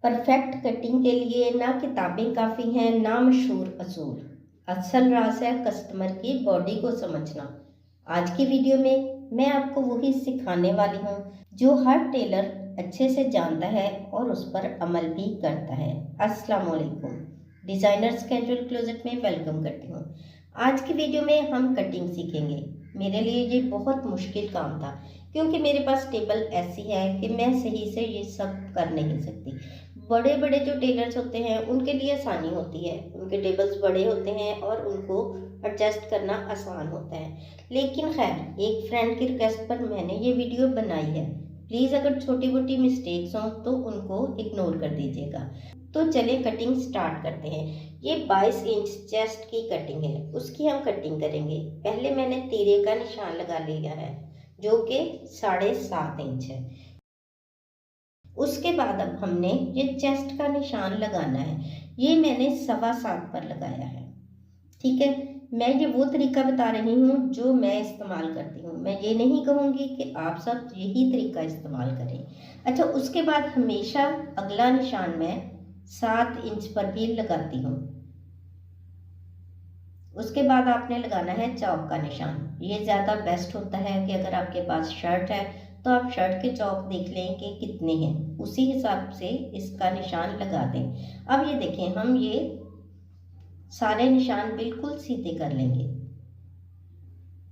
Perfect cutting के लिए ना किताबें काफ़ी हैं ना मशहूर असूल। असल राज है कस्टमर की बॉडी को समझना। आज की वीडियो में मैं आपको वही सिखाने वाली हूँ जो हर टेलर अच्छे से जानता है और उस पर अमल भी करता है। अस्सलाम वालेकुम, डिज़ाइनर्स कैजुअल क्लोजेट में वेलकम करती हूँ। आज की वीडियो में हम कटिंग सीखेंगे। मेरे लिए ये बहुत मुश्किल काम था क्योंकि मेरे पास टेबल ऐसी है कि मैं सही से ये सब कर नहीं सकती। बड़े बड़े जो टेलर्स होते हैं उनके लिए आसानी होती है, उनके टेबल्स बड़े होते हैं और उनको एडजस्ट करना आसान होता है। लेकिन खैर, एक फ्रेंड की रिक्वेस्ट पर मैंने ये वीडियो बनाई है। प्लीज़ अगर छोटी मोटी मिस्टेक्स हों तो उनको इग्नोर कर दीजिएगा। तो चलें कटिंग स्टार्ट करते हैं। ये 22 इंच चेस्ट की कटिंग है, उसकी हम कटिंग करेंगे। पहले मैंने तीरे का निशान लगा लिया है जो कि 7.5 इंच है। उसके बाद अब हमने ये चेस्ट का निशान लगाना है। ये मैंने 7.25 पर लगाया है। ठीक है, मैं ये वो तरीका बता रही हूँ जो मैं इस्तेमाल करती हूँ। मैं ये नहीं कहूँगी कि आप सब यही तरीका इस्तेमाल करें। अच्छा, उसके बाद हमेशा अगला निशान मैं 7 इंच पर भी लगाती हूँ। उसके बाद आपने लगाना है चौक का निशान। ये ज़्यादा बेस्ट होता है कि अगर आपके पास शर्ट है तो आप शर्ट के चौक देख लें कि कितने हैं, उसी हिसाब से इसका निशान लगा दें। अब ये देखें, हम ये सारे निशान बिल्कुल सीधे कर लेंगे।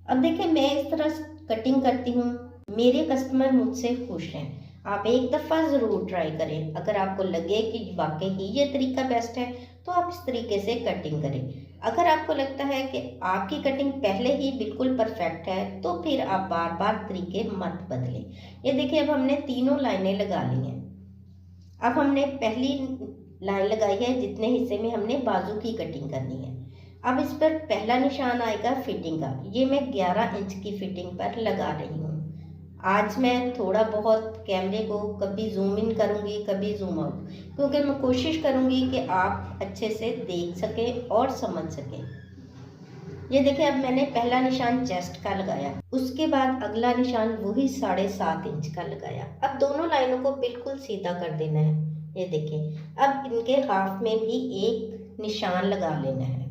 अब देखें, मैं इस तरह कटिंग करती हूँ, मेरे कस्टमर मुझसे खुश हैं। आप एक दफ़ा ज़रूर ट्राई करें। अगर आपको लगे कि वाकई ही ये तरीका बेस्ट है तो आप इस तरीके से कटिंग करें। अगर आपको लगता है कि आपकी कटिंग पहले ही बिल्कुल परफेक्ट है तो फिर आप बार बार तरीके मत बदलें। ये देखिए, अब हमने तीनों लाइनें लगा ली हैं। अब हमने पहली लाइन लगाई है जितने हिस्से में हमने बाजू की कटिंग करनी है। अब इस पर पहला निशान आएगा फिटिंग का। ये मैं 11 इंच की फिटिंग पर लगा रही हूँ। आज मैं थोड़ा बहुत कैमरे को कभी जूम इन करूँगी, कभी जूम आउट, क्योंकि मैं कोशिश करूँगी कि आप अच्छे से देख सकें और समझ सकें। ये देखिए, अब मैंने पहला निशान चेस्ट का लगाया, उसके बाद अगला निशान वही 7.5 इंच का लगाया। अब दोनों लाइनों को बिल्कुल सीधा कर देना है। ये देखिए, अब इनके हाफ में भी एक निशान लगा लेना है।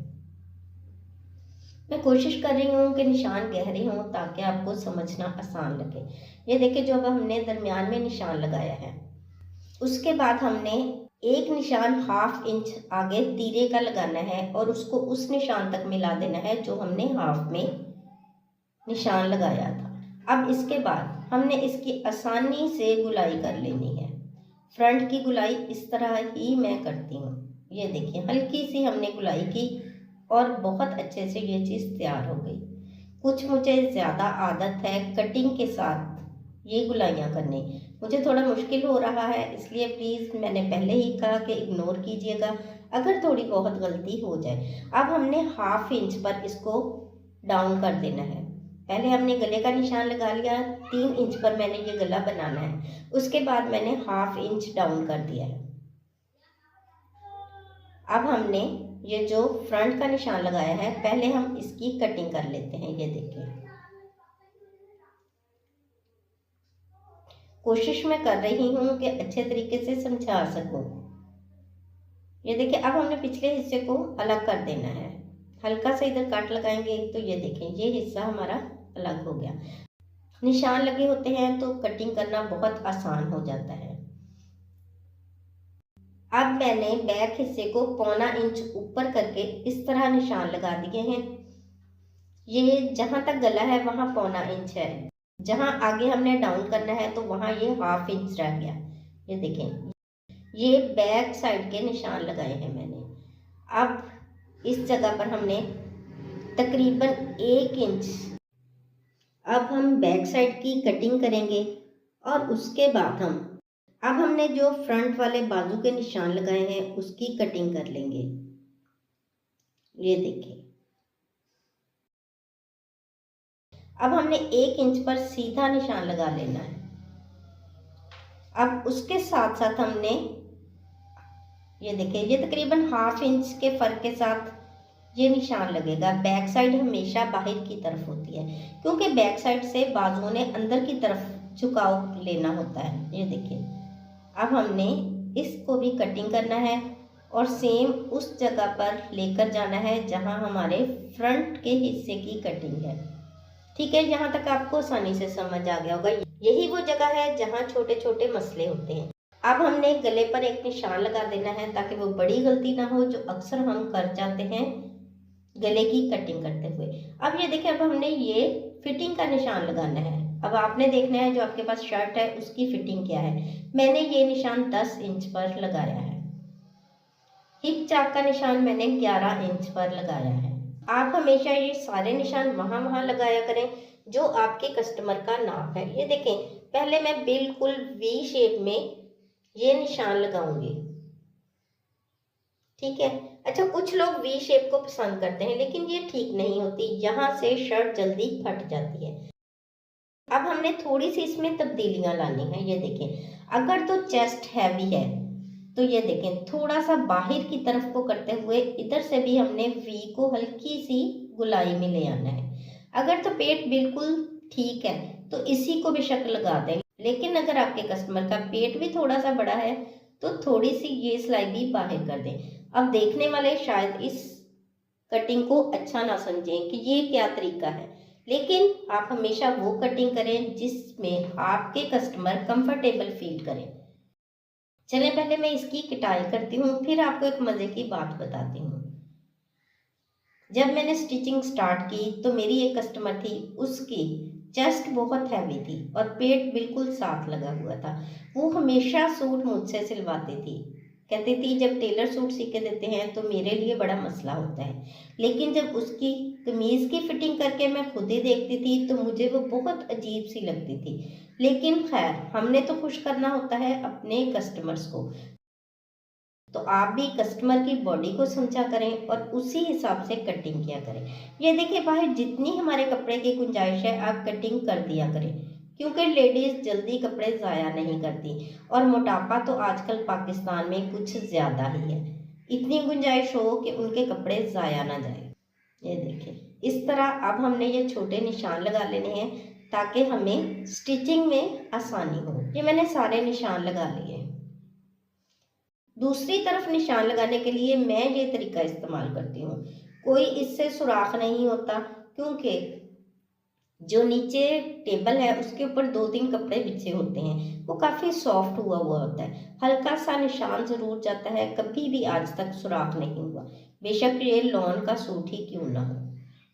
मैं कोशिश कर रही हूँ कि निशान गहरे हों ताकि आपको समझना आसान लगे। ये देखिए, जो अब हमने दरमियान में निशान लगाया है, उसके बाद हमने एक निशान 1/2 इंच आगे तीरे का लगाना है और उसको उस निशान तक मिला देना है जो हमने हाफ में निशान लगाया था। अब इसके बाद हमने इसकी आसानी से गुलाई कर लेनी है। फ्रंट की गुलाई इस तरह ही मैं करती हूँ। ये देखिए, हल्की सी हमने गुलाई की और बहुत अच्छे से ये चीज़ तैयार हो गई। कुछ मुझे ज़्यादा आदत है कटिंग के साथ ये गुलाइयाँ करने, मुझे थोड़ा मुश्किल हो रहा है, इसलिए प्लीज़ मैंने पहले ही कहा कि इग्नोर कीजिएगा अगर थोड़ी बहुत गलती हो जाए। अब हमने 1/2 इंच पर इसको डाउन कर देना है। पहले हमने गले का निशान लगा लिया, 3 इंच पर मैंने ये गला बनाना है। उसके बाद मैंने 1/2 इंच डाउन कर दिया है। अब हमने ये जो फ्रंट का निशान लगाया है, पहले हम इसकी कटिंग कर लेते हैं। ये देखिए, कोशिश मैं कर रही हूँ कि अच्छे तरीके से समझा सकूँ। ये देखिए, अब हमने पिछले हिस्से को अलग कर देना है। हल्का सा इधर काट लगाएंगे तो ये देखें, ये हिस्सा हमारा अलग हो गया। निशान लगे होते हैं तो कटिंग करना बहुत आसान हो जाता है। अब मैंने बैक हिस्से को 1.25 इंच ऊपर करके इस तरह निशान लगा दिए हैं। ये जहाँ तक गला है वहाँ 1.25 इंच है, जहाँ आगे हमने डाउन करना है तो वहाँ ये 1/2 इंच रह गया। ये देखें, ये बैक साइड के निशान लगाए हैं मैंने। अब इस जगह पर हमने तकरीबन 1 इंच, अब हम बैक साइड की कटिंग करेंगे और उसके बाद अब हमने जो फ्रंट वाले बाजू के निशान लगाए हैं उसकी कटिंग कर लेंगे। ये देखिए, अब हमने 1 इंच पर सीधा निशान लगा लेना है। अब उसके साथ साथ हमने ये देखिए, ये तकरीबन 1/2 इंच के फ़र्क के साथ ये निशान लगेगा। बैक साइड हमेशा बाहर की तरफ होती है क्योंकि बैक साइड से बाजुओं ने अंदर की तरफ झुकाव लेना होता है। ये देखिए, अब हमने इसको भी कटिंग करना है और सेम उस जगह पर लेकर जाना है जहां हमारे फ्रंट के हिस्से की कटिंग है। ठीक है, यहाँ तक आपको आसानी से समझ आ गया होगा। यही वो जगह है जहाँ छोटे छोटे मसले होते हैं। अब हमने गले पर एक निशान लगा देना है ताकि वो बड़ी गलती ना हो जो अक्सर हम कर जाते हैं गले की कटिंग करते हुए। अब ये देखिए, अब हमने ये फिटिंग का निशान लगाना है। अब आपने देखना है जो आपके पास शर्ट है उसकी फिटिंग क्या है। मैंने ये निशान 10 इंच पर लगाया है। हिप चाक का निशान मैंने 11 इंच पर लगाया है। आप हमेशा ये सारे निशान वहां लगाया करें जो आपके कस्टमर का नाप है। ये देखें, पहले मैं बिल्कुल वी शेप में ये निशान लगाऊंगी। ठीक है। अच्छा, कुछ लोग वी शेप को पसंद करते हैं लेकिन ये ठीक नहीं होती, यहाँ से शर्ट जल्दी फट जाती है। अब हमने थोड़ी सी इसमें तब्दीलियां लानी है। ये देखें, अगर तो चेस्ट हैवी है तो ये देखें थोड़ा सा बाहर की तरफ को करते हुए इधर से भी हमने वी को हल्की सी गुलाई में ले आना है। अगर तो पेट बिल्कुल ठीक है तो इसी को बेशक लगा दें, लेकिन अगर आपके कस्टमर का पेट भी थोड़ा सा बड़ा है तो थोड़ी सी ये सिलाई भी बाहर कर दें। अब देखने वाले शायद इस कटिंग को अच्छा ना समझें कि ये क्या तरीका है, लेकिन आप हमेशा वो कटिंग करें जिसमें आपके कस्टमर कंफर्टेबल फील करें। चलें, पहले मैं इसकी कटाई करती हूँ, फिर आपको एक मज़े की बात बताती हूँ। जब मैंने स्टिचिंग स्टार्ट की तो मेरी एक कस्टमर थी, उसकी चेस्ट बहुत हैवी थी और पेट बिल्कुल साफ लगा हुआ था। वो हमेशा सूट मुझसे सिलवाती थी। कहती थी जब टेलर सूट सी के देते हैं तो मेरे लिए बड़ा मसला होता है, लेकिन जब उसकी कमीज़ की फिटिंग करके मैं खुद ही देखती थी तो मुझे वो बहुत अजीब सी लगती थी। लेकिन खैर, हमने तो खुश करना होता है अपने कस्टमर्स को, तो आप भी कस्टमर की बॉडी को समझा करें और उसी हिसाब से कटिंग किया करें। ये देखिए, बाहर जितनी हमारे कपड़े की गुंजाइश है आप कटिंग कर दिया करें, क्योंकि लेडीज़ जल्दी कपड़े ज़ाया नहीं करती और मोटापा तो आजकल पाकिस्तान में कुछ ज़्यादा ही है। इतनी गुंजाइश हो कि उनके कपड़े ज़ाया ना जाए। ये देखिए, इस तरह अब हमने ये छोटे निशान लगा लेने हैं ताकि हमें स्टिचिंग में आसानी हो। ये मैंने सारे निशान लगा लिए। दूसरी तरफ निशान लगाने के लिए मैं ये तरीका इस्तेमाल करती हूँ। कोई इससे सुराख नहीं होता, क्योंकि जो नीचे टेबल है उसके ऊपर 2-3 कपड़े बिछे होते हैं, वो काफ़ी सॉफ्ट हुआ हुआ होता है। हल्का सा निशान ज़रूर जाता है, कभी भी आज तक सुराख नहीं हुआ, बेशक ये लॉन का सूट ही क्यों ना हो।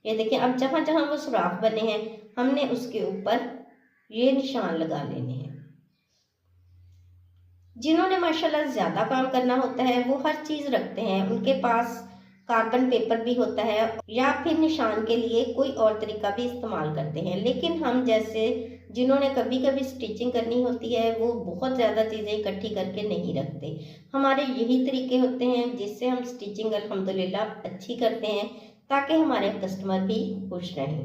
ये देखिए, अब जहाँ जहाँ वो सुराख बने हैं हमने उसके ऊपर ये निशान लगा लेने हैं। जिन्होंने माशाल्लाह ज़्यादा काम करना होता है वो हर चीज़ रखते हैं, उनके पास कार्बन पेपर भी होता है या फिर निशान के लिए कोई और तरीका भी इस्तेमाल करते हैं। लेकिन हम जैसे जिन्होंने कभी कभी स्टिचिंग करनी होती है वो बहुत ज़्यादा चीज़ें इकट्ठी करके नहीं रखते। हमारे यही तरीके होते हैं जिससे हम स्टिचिंग अल्हम्दुलिल्लाह अच्छी करते हैं ताकि हमारे कस्टमर भी खुश रहें।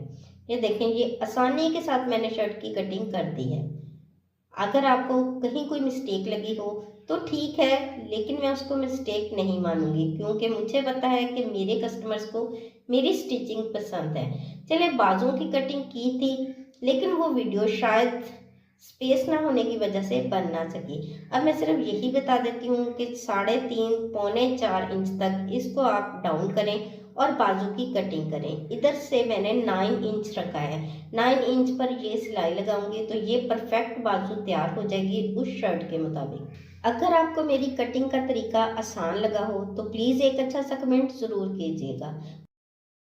ये देखें, ये आसानी के साथ मैंने शर्ट की कटिंग कर दी है। अगर आपको कहीं कोई मिस्टेक लगी हो तो ठीक है, लेकिन मैं उसको मिस्टेक नहीं मानूंगी, क्योंकि मुझे पता है कि मेरे कस्टमर्स को मेरी स्टिचिंग पसंद है। चले, बाजू की कटिंग की थी लेकिन वो वीडियो शायद स्पेस ना होने की वजह से बन ना सकी। अब मैं सिर्फ यही बता देती हूँ कि 3.5 पौने 4 इंच तक इसको आप डाउन करें और बाजू की कटिंग करें। इधर से मैंने 9 इंच रखा है, 9 इंच पर ये सिलाई लगाऊंगी तो ये परफेक्ट बाजू तैयार हो जाएगी उस शर्ट के मुताबिक। अगर आपको मेरी कटिंग का तरीका आसान लगा हो तो प्लीज़ एक अच्छा सा कमेंट ज़रूर कीजिएगा।